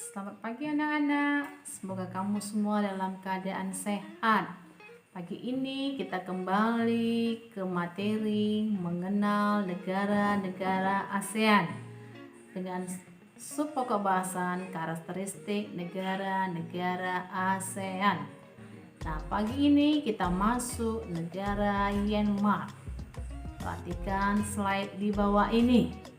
Selamat pagi anak-anak. Semoga kamu semua dalam keadaan sehat. Pagi ini kita kembali ke materi mengenal negara-negara ASEAN dengan subpokok bahasan karakteristik negara-negara ASEAN. Nah, pagi ini kita masuk negara Myanmar. Perhatikan slide di bawah ini.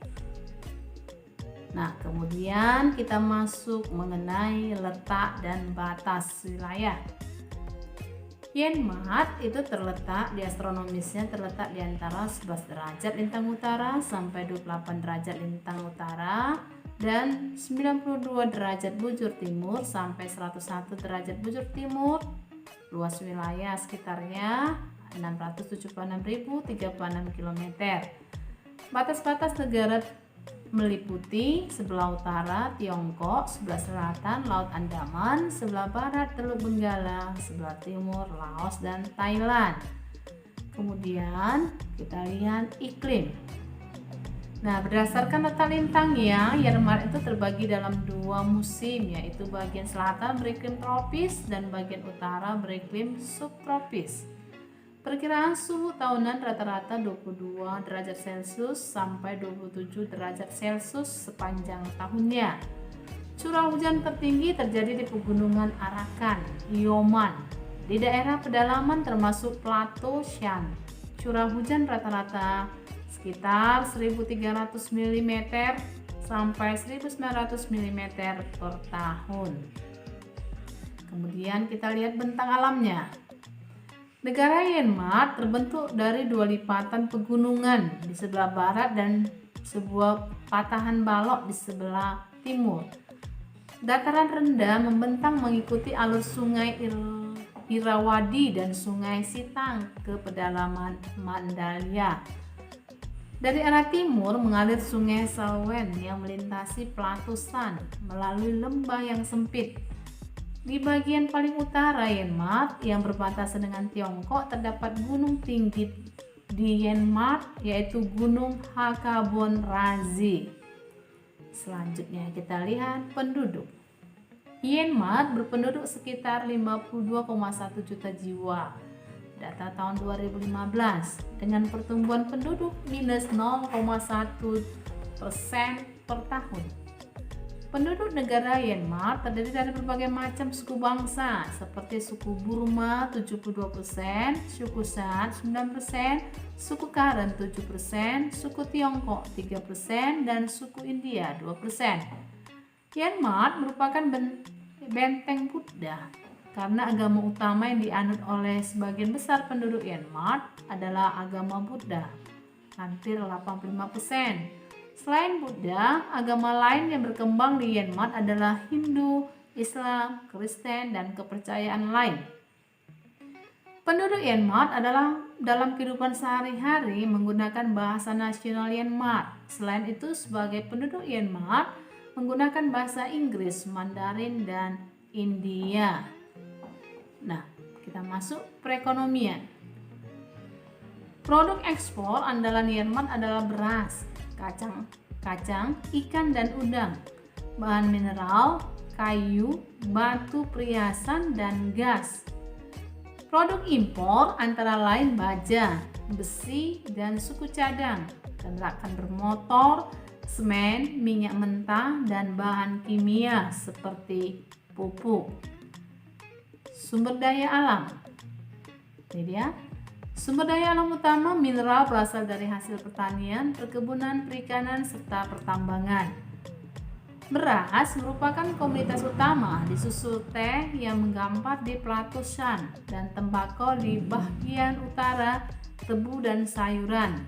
Nah, kemudian kita masuk mengenai letak dan batas wilayah. Myanmar itu terletak di astronomisnya terletak di antara 11 derajat lintang utara sampai 28 derajat lintang utara dan 92 derajat bujur timur sampai 101 derajat bujur timur. Luas wilayah sekitarnya 676.036 km. Batas-batas negara meliputi sebelah utara Tiongkok, sebelah selatan Laut Andaman, sebelah barat Teluk Benggala, sebelah timur Laos dan Thailand. Kemudian kita lihat iklim. Nah, berdasarkan letak lintangnya, Myanmar itu terbagi dalam dua musim, yaitu bagian selatan beriklim tropis dan bagian utara beriklim subtropis. Perkiraan suhu tahunan rata-rata 22 derajat Celcius sampai 27 derajat Celcius sepanjang tahunnya. Curah hujan tertinggi terjadi di pegunungan Arakan, Yoman, di daerah pedalaman termasuk Plato Shan. Curah hujan rata-rata sekitar 1.300 mm sampai 1.900 mm per tahun. Kemudian kita lihat bentang alamnya. Negara Myanmar terbentuk dari dua lipatan pegunungan di sebelah barat dan sebuah patahan balok di sebelah timur. Dataran rendah membentang mengikuti alur sungai Irrawaddy dan sungai Sitang ke pedalaman Mandalaya. Dari arah timur mengalir sungai Salween yang melintasi Plato Shan melalui lembah yang sempit. Di bagian paling utara Myanmar yang berbatasan dengan Tiongkok terdapat gunung tinggi di Myanmar yaitu Gunung Hakabon Razi. Selanjutnya kita lihat penduduk. Myanmar berpenduduk sekitar 52,1 juta jiwa. Data tahun 2015 dengan pertumbuhan penduduk minus 0,1% per tahun. Penduduk negara Myanmar terdiri dari berbagai macam suku bangsa seperti suku Burma 72%, suku San 9%, suku Karen 7%, suku Tiongkok 3% dan suku India 2%. Myanmar merupakan benteng Buddha karena agama utama yang dianut oleh sebagian besar penduduk Myanmar adalah agama Buddha, hampir 85%. Selain Buddha, agama lain yang berkembang di Myanmar adalah Hindu, Islam, Kristen, dan kepercayaan lain. Penduduk Myanmar adalah dalam kehidupan sehari-hari menggunakan bahasa nasional Myanmar. Selain itu, sebagai penduduk Myanmar menggunakan bahasa Inggris, Mandarin, dan India. Nah, kita masuk perekonomian. Produk ekspor andalan Myanmar adalah beras, kacang, ikan dan udang, bahan mineral, kayu, batu perhiasan dan gas. Produk impor antara lain baja, besi dan suku cadang, kendaraan bermotor, semen, minyak mentah dan bahan kimia seperti pupuk. Sumber daya alam. Ini dia. Sumber daya alam utama mineral berasal dari hasil pertanian, perkebunan, perikanan, serta pertambangan. Beras merupakan komoditas utama, disusul teh yang menggampar di Plato Shan dan tembakau di bagian utara, tebu dan sayuran.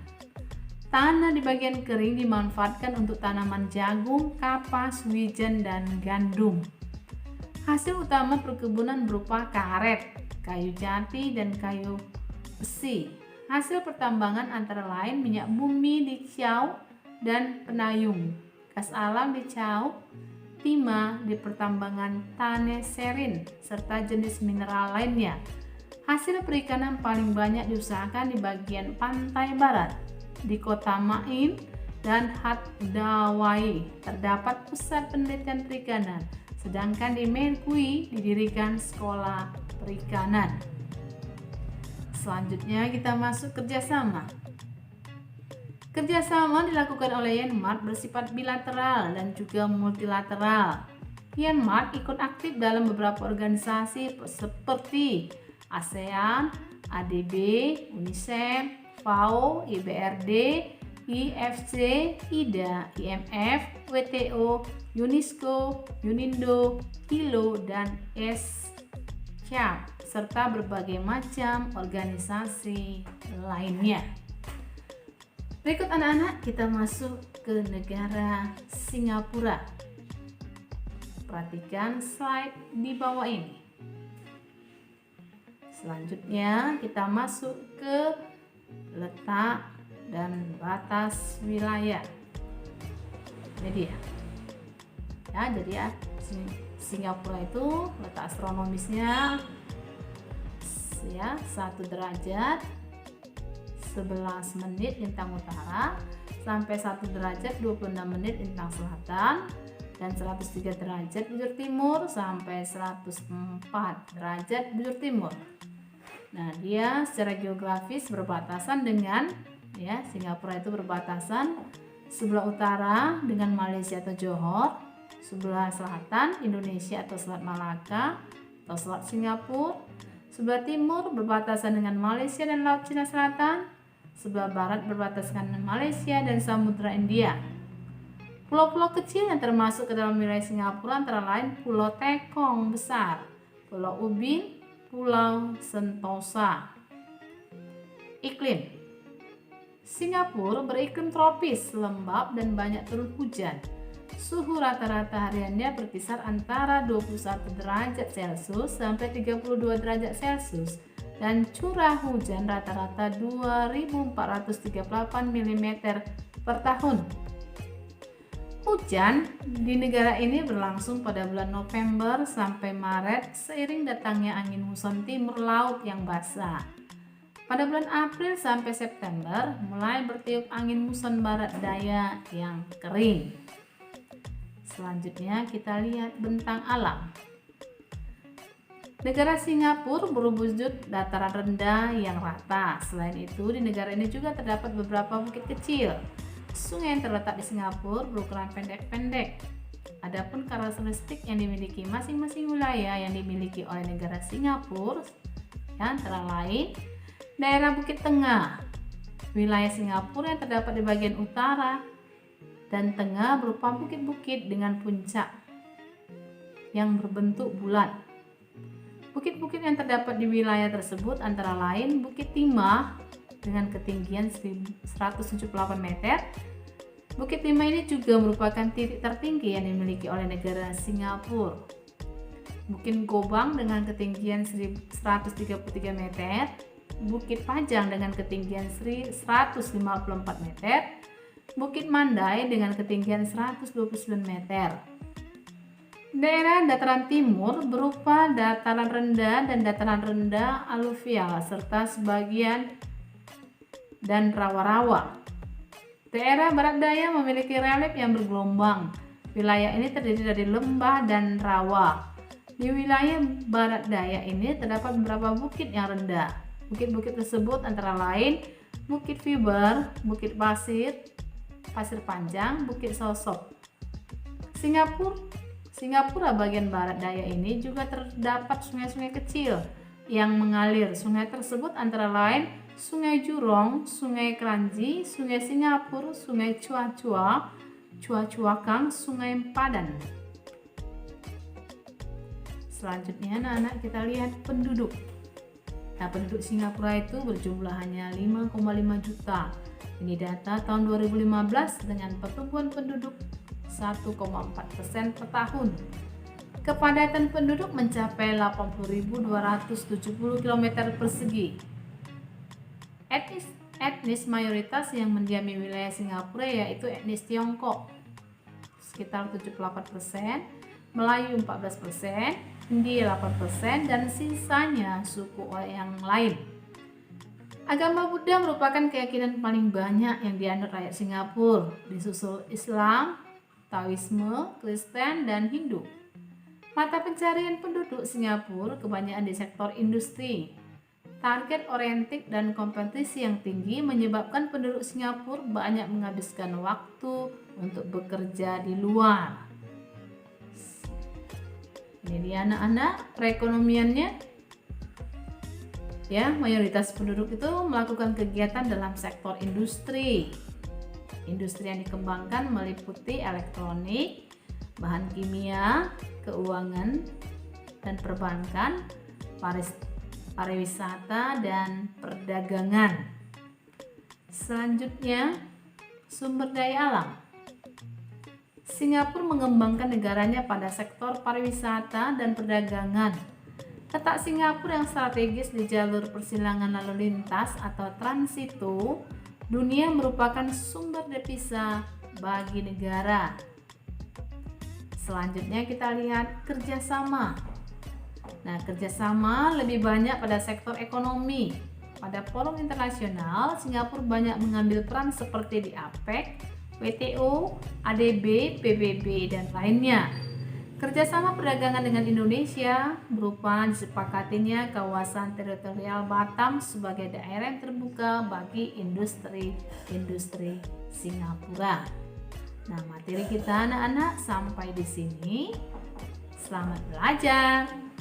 Tanah di bagian kering dimanfaatkan untuk tanaman jagung, kapas, wijen, dan gandum. Hasil utama perkebunan berupa karet, kayu jati, dan kayu besi. Hasil pertambangan antara lain minyak bumi di Chao dan Penayung, gas alam di Chao, timah di pertambangan Taneserin, serta jenis mineral lainnya. Hasil perikanan paling banyak diusahakan di bagian pantai barat. Di kota Main dan Hattaway terdapat pusat penelitian perikanan. Sedangkan di Menkui didirikan sekolah perikanan. Selanjutnya kita masuk kerjasama. Kerjasama dilakukan oleh Yanmar bersifat bilateral dan juga multilateral. Yanmar ikut aktif dalam beberapa organisasi seperti ASEAN, ADB, UNICEF, FAO, IBRD, IFC, IDA, IMF, WTO, UNESCO, UNINDO, ILO, dan SCAP, serta berbagai macam organisasi lainnya. Berikut anak-anak, kita masuk ke negara Singapura. Perhatikan slide di bawah ini. Selanjutnya kita masuk ke letak dan batas wilayah. Ini dia. Jadi Singapura itu letak astronomisnya 1 derajat 11 menit lintang utara sampai 1 derajat 26 menit lintang selatan, dan 103 derajat bujur timur sampai 104 derajat bujur timur. Nah, dia secara geografis berbatasan dengan Singapura itu berbatasan sebelah utara dengan Malaysia atau Johor, sebelah selatan Indonesia atau Selat Malaka atau Selat Singapura, sebelah timur berbatasan dengan Malaysia dan Laut Cina Selatan, sebelah barat berbatasan dengan Malaysia dan Samudra India. Pulau-pulau kecil yang termasuk ke dalam wilayah Singapura antara lain Pulau Tekong besar, Pulau Ubin, Pulau Sentosa. Iklim Singapura beriklim tropis, lembab dan banyak turun hujan. Suhu rata-rata hariannya berkisar antara 21 derajat Celcius sampai 32 derajat Celcius dan curah hujan rata-rata 2.438 mm per tahun. Hujan di negara ini berlangsung pada bulan November sampai Maret seiring datangnya angin muson timur laut yang basah. Pada bulan April sampai September mulai bertiup angin muson barat daya yang kering. Selanjutnya kita lihat bentang alam. Negara Singapura berwujud dataran rendah yang rata. Selain itu, di negara ini juga terdapat beberapa bukit kecil. Sungai yang terletak di Singapura berukuran pendek-pendek. Adapun karakteristik yang dimiliki masing-masing wilayah yang dimiliki oleh negara Singapura antara lain daerah Bukit Tengah. Wilayah Singapura yang terdapat di bagian utara dan tengah berupa bukit-bukit dengan puncak yang berbentuk bulat. Bukit-bukit yang terdapat di wilayah tersebut antara lain Bukit Timah dengan ketinggian 178 meter. Bukit Timah ini juga merupakan titik tertinggi yang dimiliki oleh negara Singapura. Bukit Gobang dengan ketinggian 133 meter, Bukit Pajang dengan ketinggian 154 meter, Bukit Mandai dengan ketinggian 129 meter. Daerah dataran timur berupa dataran rendah dan dataran rendah aluvial serta sebagian dan rawa-rawa. Daerah barat daya memiliki relief yang bergelombang. Wilayah ini terdiri dari lembah dan rawa. Di wilayah barat daya ini terdapat beberapa bukit yang rendah. Bukit-bukit tersebut antara lain Bukit Fiber, Bukit Pasir, Pasir Panjang, Bukit Sosok. Singapura bagian barat daya ini juga terdapat sungai-sungai kecil yang mengalir. Sungai tersebut antara lain Sungai Jurong, Sungai Kranji, Sungai Singapura, Sungai Chua Chua Kang, Sungai Padan. Selanjutnya anak-anak kita lihat penduduk. Nah, penduduk Singapura itu berjumlah hanya 5,5 juta. Ini data tahun 2015 dengan pertumbuhan penduduk 1,4% per tahun. Kepadatan penduduk mencapai 80.270 km persegi. Etnis mayoritas yang mendiami wilayah Singapura yaitu etnis Tiongkok sekitar 78%, Melayu 14%, India 8%, dan sisanya suku yang lain. Agama Buddha merupakan keyakinan paling banyak yang dianut rakyat Singapura, disusul Islam, Taoisme, Kristen, dan Hindu. Mata pencarian penduduk Singapura kebanyakan di sektor industri. Target oriented dan kompetisi yang tinggi menyebabkan penduduk Singapura banyak menghabiskan waktu untuk bekerja di luar. Ini dia anak-anak perekonomiannya. Ya, mayoritas penduduk itu melakukan kegiatan dalam sektor industri. Industri yang dikembangkan meliputi elektronik, bahan kimia, keuangan dan perbankan, pariwisata dan perdagangan. Selanjutnya, sumber daya alam. Singapura mengembangkan negaranya pada sektor pariwisata dan perdagangan. Letak Singapura yang strategis di jalur persilangan lalu lintas atau transito dunia merupakan sumber devisa bagi negara. Selanjutnya kita lihat kerjasama. Nah, kerjasama lebih banyak pada sektor ekonomi. Pada forum internasional, Singapura banyak mengambil peran seperti di APEC, WTO, ADB, PBB, dan lainnya. Kerjasama perdagangan dengan Indonesia berupa disepakatinya kawasan teritorial Batam sebagai daerah yang terbuka bagi industri Singapura. Nah, materi kita anak-anak sampai di sini. Selamat belajar.